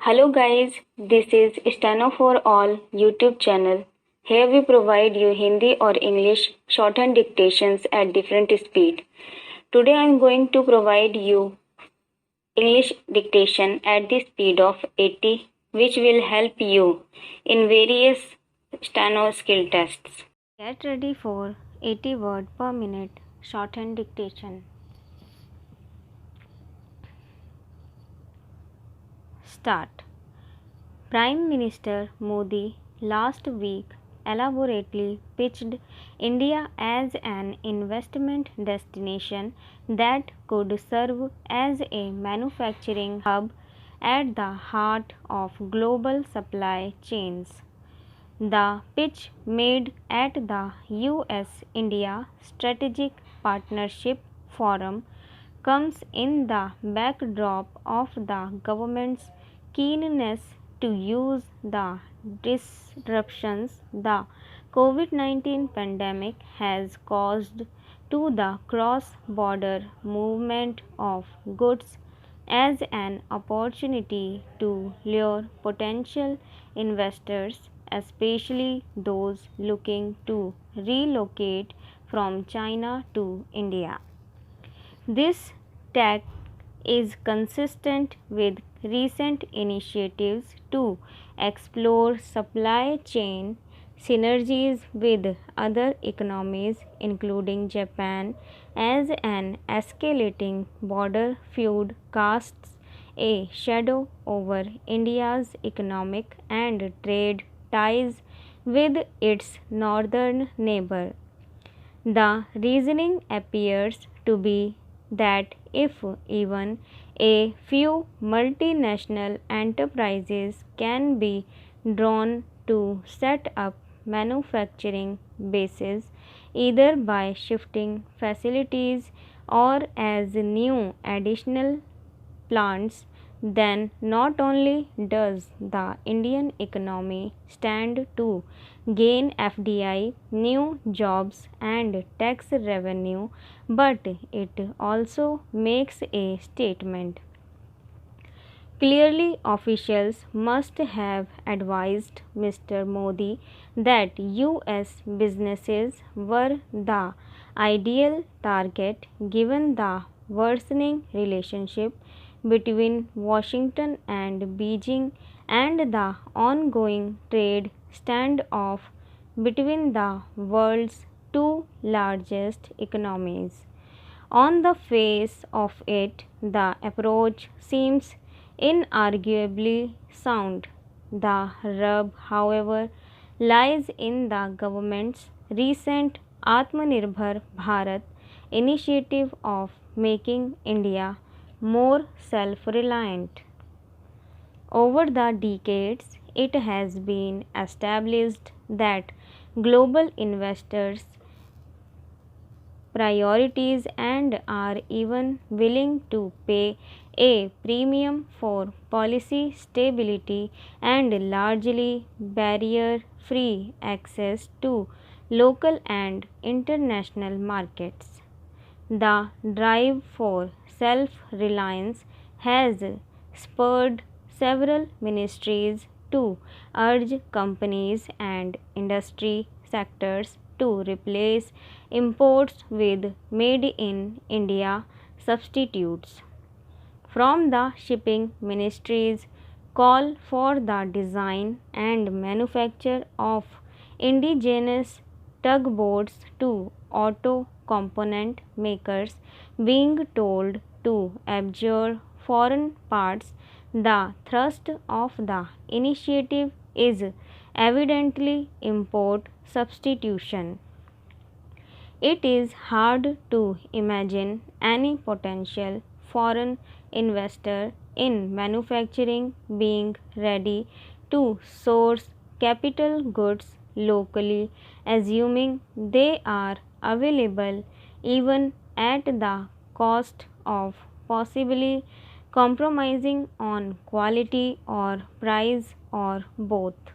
Hello guys, this is Steno for All YouTube channel. Here we provide you Hindi or English shorthand dictations at different speed. Today I am going to provide you English dictation at the speed of 80 which will help you in various Steno skill tests. Get ready for 80 word per minute shorthand dictation. Start. Prime Minister Modi last week elaborately pitched India as an investment destination that could serve as a manufacturing hub at the heart of global supply chains. The pitch made at the US India Strategic Partnership Forum comes in the backdrop of the government's keenness to use the disruptions the COVID 19 pandemic has caused to the cross border movement of goods as an opportunity to lure potential investors, especially those looking to relocate from China to India. This tack is consistent with recent initiatives to explore supply chain synergies with other economies, including Japan, as an escalating border feud casts a shadow over India's economic and trade ties with its northern neighbor. The reasoning appears to be that if even a few multinational enterprises can be drawn to set up manufacturing bases either by shifting facilities or as new additional plants, then not only does the Indian economy stand to gain FDI, new jobs, and tax revenue, but it also makes a statement. Clearly, officials must have advised Mr. Modi that US businesses were the ideal target given the worsening relationship between Washington and Beijing and the ongoing trade standoff between the world's two largest economies. On the face of it, the approach seems inarguably sound. The rub, however, lies in the government's recent Atmanirbhar Bharat initiative of making India more self reliant. Over the decades, it has been established that global investors priorities and are even willing to pay a premium for policy stability and largely barrier free access to local and international markets. The drive for self reliance has spurred several ministries to urge companies and industry sectors to replace imports with made in India substitutes. From the shipping ministries call for the design and manufacture of indigenous tugboats to auto component makers being told to abjure foreign parts. The thrust of the initiative is evidently import substitution. It is hard to imagine any potential foreign investor in manufacturing being ready to source capital goods locally, assuming they are available even at the cost of possibly compromising on quality or price or both.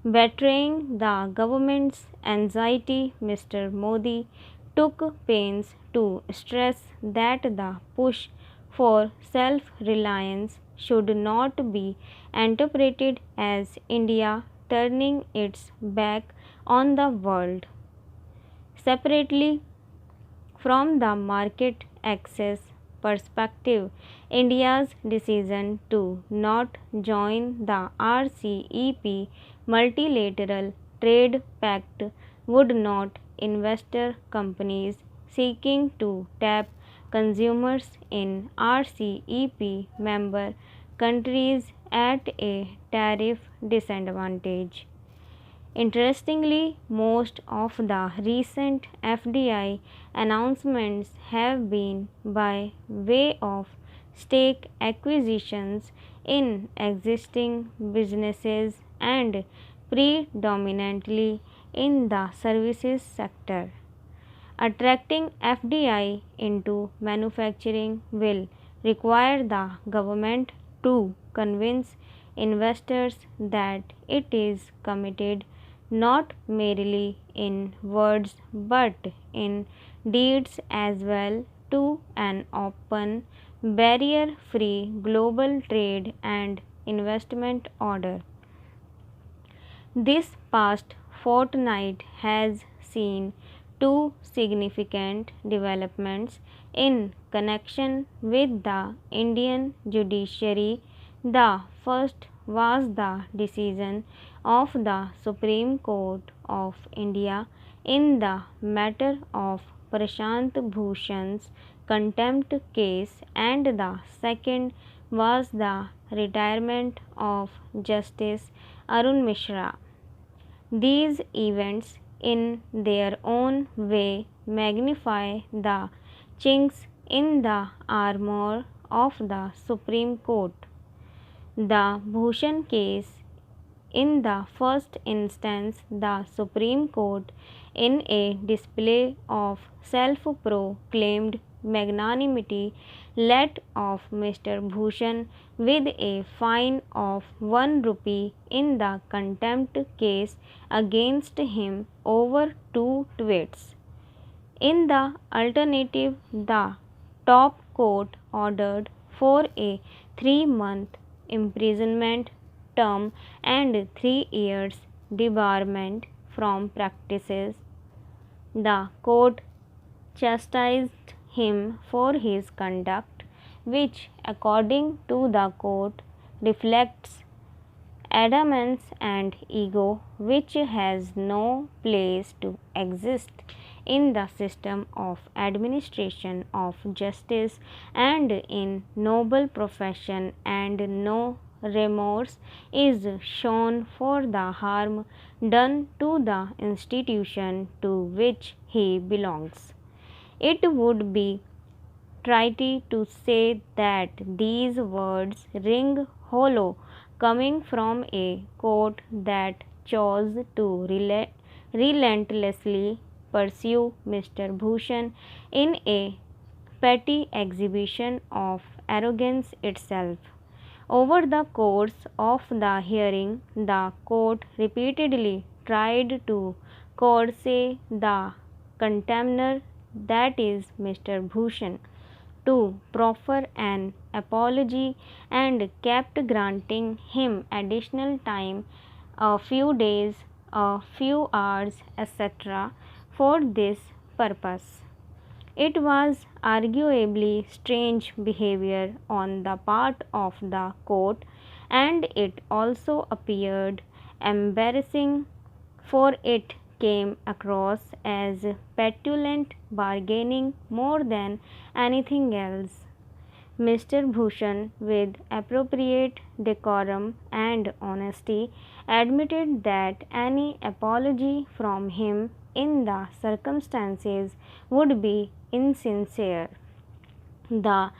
Betraying the government's anxiety, Mr. Modi took pains to stress that the push for self reliance should not be interpreted as India turning its back on the world. Separately from the market access perspective, India's decision to not join the RCEP multilateral trade pact would not investor companies seeking to tap consumers in RCEP member countries at a tariff disadvantage. Interestingly, most of the recent FDI announcements have been by way of stake acquisitions in existing businesses and predominantly in the services sector. Attracting FDI into manufacturing will require the government to convince investors that it is committed not merely in words but in deeds as well to an open, barrier free global trade and investment order. This past fortnight has seen two significant developments in connection with the Indian judiciary. The first was the decision of the Supreme Court of India in the matter of Prashant Bhushan's contempt case, and the second was the retirement of Justice Arun Mishra. These events, in their own way, magnify the chinks in the armor of the Supreme Court. The Bhushan case, in the first instance, the Supreme Court, in a display of self proclaimed magnanimity, let off Mr. Bhushan with a fine of 1 rupee in the contempt case against him over two tweets. In the alternative, the top court ordered for a 3 month imprisonment term and 3 years debarment from practices. The court chastised him for his conduct, which, according to the court, reflects adamance and ego, which has no place to exist in the system of administration of justice and in noble profession, and no remorse is shown for the harm done to the institution to which he belongs. It would be trite to say that these words ring hollow coming from a court that chose to relentlessly pursue Mr. Bhushan in a petty exhibition of arrogance itself. Over the course of the hearing, the court repeatedly tried to coerce the contemner, that is, Mr. Bhushan, to proffer an apology and kept granting him additional time, a few days, a few hours, etc., for this purpose. It was arguably strange behavior on the part of the court, and it also appeared embarrassing, for it came across as petulant bargaining more than anything else. Mr. Bhushan, with appropriate decorum and honesty, admitted that any apology from him in the circumstances would be insincere. The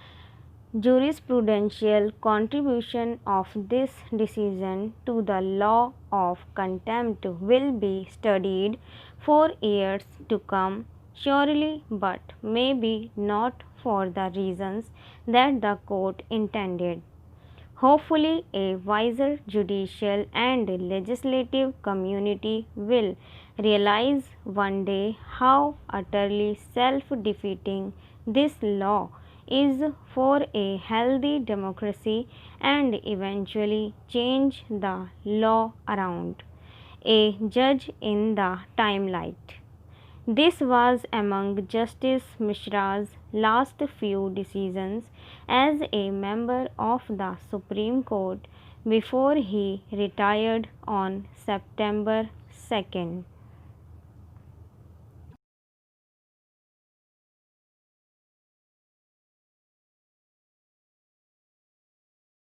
jurisprudential contribution of this decision to the law of contempt will be studied for years to come, surely, but maybe not for the reasons that the court intended. Hopefully, a wiser judicial and legislative community will realize one day how utterly self defeating this law is for a healthy democracy and eventually change the law around. A judge in the timelight. This was among Justice Mishra's last few decisions as a member of the Supreme Court before he retired on September 2nd.